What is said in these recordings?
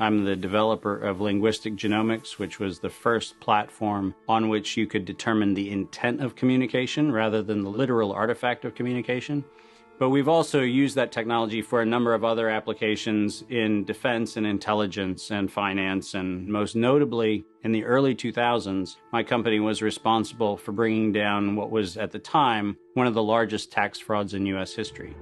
I'm the developer of Linguistic Genomics, which was the first platform on which you could determine the intent of communication rather than the literal artifact of communication. But we've also used that technology for a number of other applications in defense and intelligence and finance, and most notably, in the early 2000s, my company was responsible for bringing down what was, at the time, one of the largest tax frauds in U.S. history.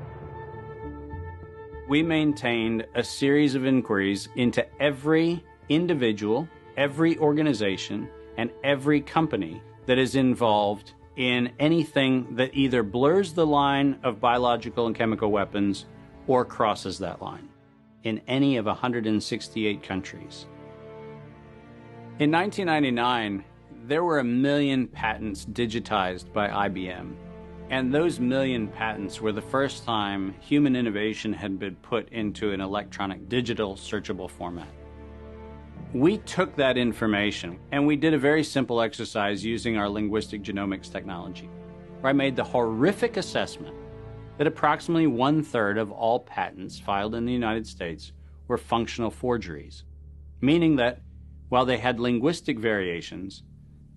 We maintained a series of inquiries into every individual, every organization, and every company that is involved in anything that either blurs the line of biological and chemical weapons or crosses that line in any of 168 countries. In 1999, there were 1 million patents digitized by IBM, and those 1 million patents were the first time human innovation had been put into an electronic digital searchable format. We took that information and we did a very simple exercise using our linguistic genomics technology, where I made the horrific assessment that approximately 1/3 of all patents filed in the United States were functional forgeries, meaning that while they had linguistic variations,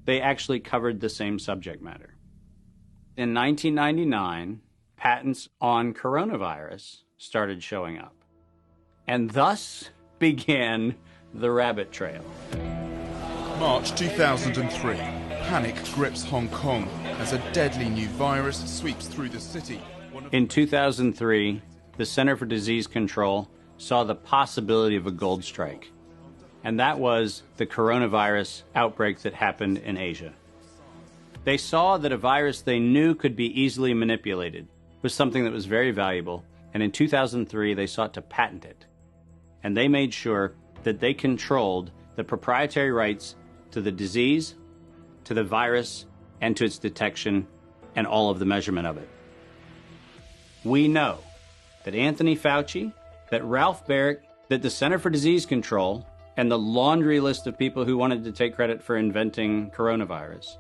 they actually covered the same subject matter. In 1999, patents on coronavirus started showing up, and thus began the rabbit trail. March 2003. Panic grips Hong Kong as a deadly new virus sweeps through the city. In 2003, the Center for Disease Control saw the possibility of a gold strike, and that was the coronavirus outbreak that happened in Asia. They saw that a virus they knew could be easily manipulated was something that was very valuable, and in 2003 they sought to patent it. And they made sure that they controlled the proprietary rights to the disease, to the virus, and to its detection, and all of the measurement of it. We know that Anthony Fauci, that Ralph Baric, that the Center for Disease Control, and the laundry list of people who wanted to take credit for inventing coronavirus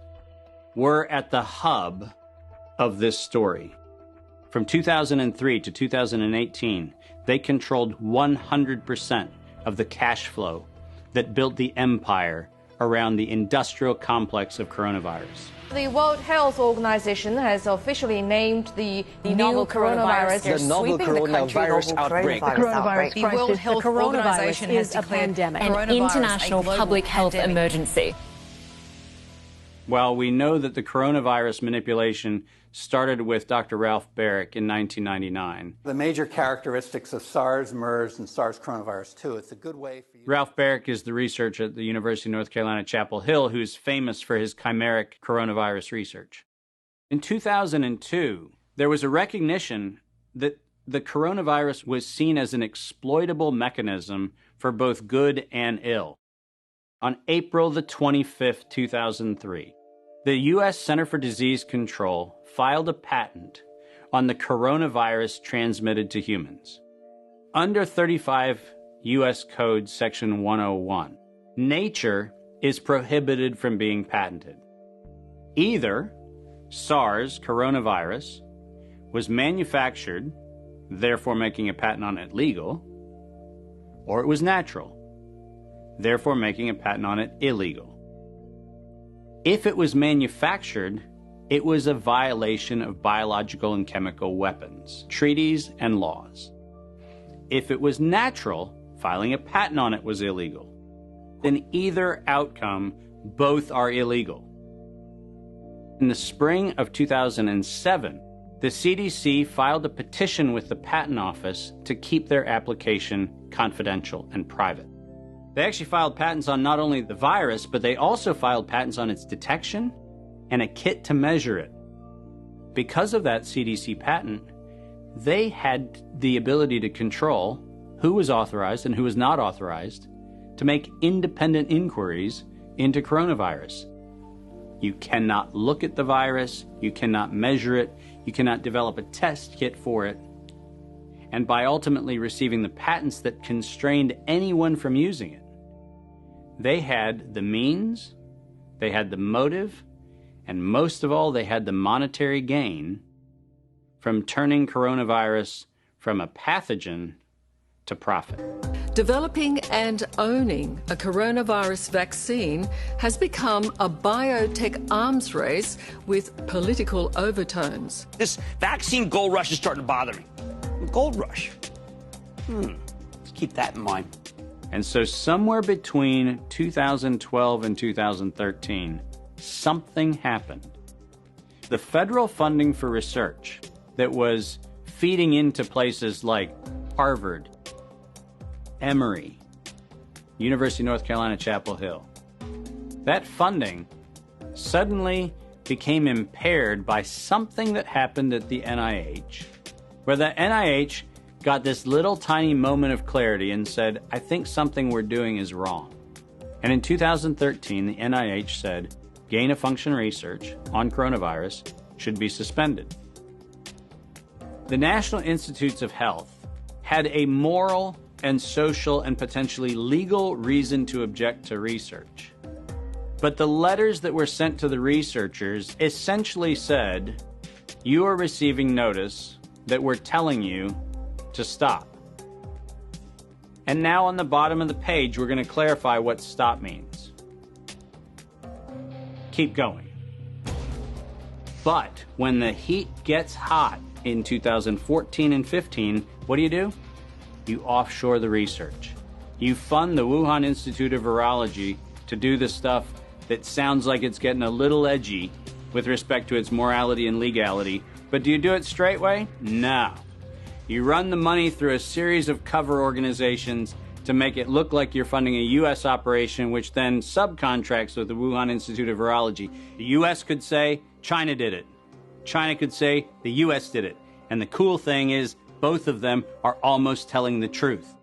were at the hub of this story. From 2003 to 2018, they controlled 100% of the cash flow that built the empire around the industrial complex of coronavirus. The World Health Organization has officially named the novel coronavirus the novel coronavirus outbreak. The coronavirus The World Health Organization has declared a pandemic, an international public health emergency. While we know that the coronavirus manipulation started with Dr. Ralph Baric in 1999. The major characteristics of SARS, MERS, and SARS coronavirus 2, it's a good way for you... Ralph Baric is the researcher at the University of North Carolina, Chapel Hill, who's famous for his chimeric coronavirus research. In 2002, there was a recognition that the coronavirus was seen as an exploitable mechanism for both good and ill. On April the 25th, 2003, the U.S. Center for Disease Control filed a patent on the coronavirus transmitted to humans. Under 35 U.S. Code Section 101, nature is prohibited from being patented. Either SARS coronavirus was manufactured, therefore making a patent on it legal, or it was natural, therefore making a patent on it illegal. If it was manufactured, it was a violation of biological and chemical weapons, treaties, and laws. If it was natural, filing a patent on it was illegal. In either outcome, both are illegal. In the spring of 2007, the CDC filed a petition with the Patent Office to keep their application confidential and private. They actually filed patents on not only the virus, but they also filed patents on its detection and a kit to measure it. Because of that CDC patent, they had the ability to control who was authorized and who was not authorized to make independent inquiries into coronavirus. You cannot look at the virus, you cannot measure it, you cannot develop a test kit for it. And by ultimately receiving the patents that constrained anyone from using it, they had the means, they had the motive, and most of all, they had the monetary gain from turning coronavirus from a pathogen to profit. Developing and owning a coronavirus vaccine has become a biotech arms race with political overtones. This vaccine gold rush is starting to bother me. Gold rush. Let's keep that in mind. And so somewhere between 2012 and 2013, something happened. The federal funding for research that was feeding into places like Harvard, Emory, University of North Carolina, Chapel Hill, that funding suddenly became impaired by something that happened at the NIH, where the NIH got this little tiny moment of clarity and said, I think something we're doing is wrong. And in 2013, the NIH said, gain-of-function research on coronavirus should be suspended. The National Institutes of Health had a moral and social and potentially legal reason to object to research. But the letters that were sent to the researchers essentially said, you are receiving notice that we're telling you to stop. And now on the bottom of the page, we're going to clarify what stop means. Keep going. But when the heat gets hot in 2014 and 15, what do? You offshore the research. You fund the Wuhan Institute of Virology to do the stuff that sounds like it's getting a little edgy with respect to its morality and legality. But do you do it straight way? No. You run the money through a series of cover organizations to make it look like you're funding a U.S. operation, which then subcontracts with the Wuhan Institute of Virology. The U.S. could say, China did it. China could say, the U.S. did it. And the cool thing is, both of them are almost telling the truth.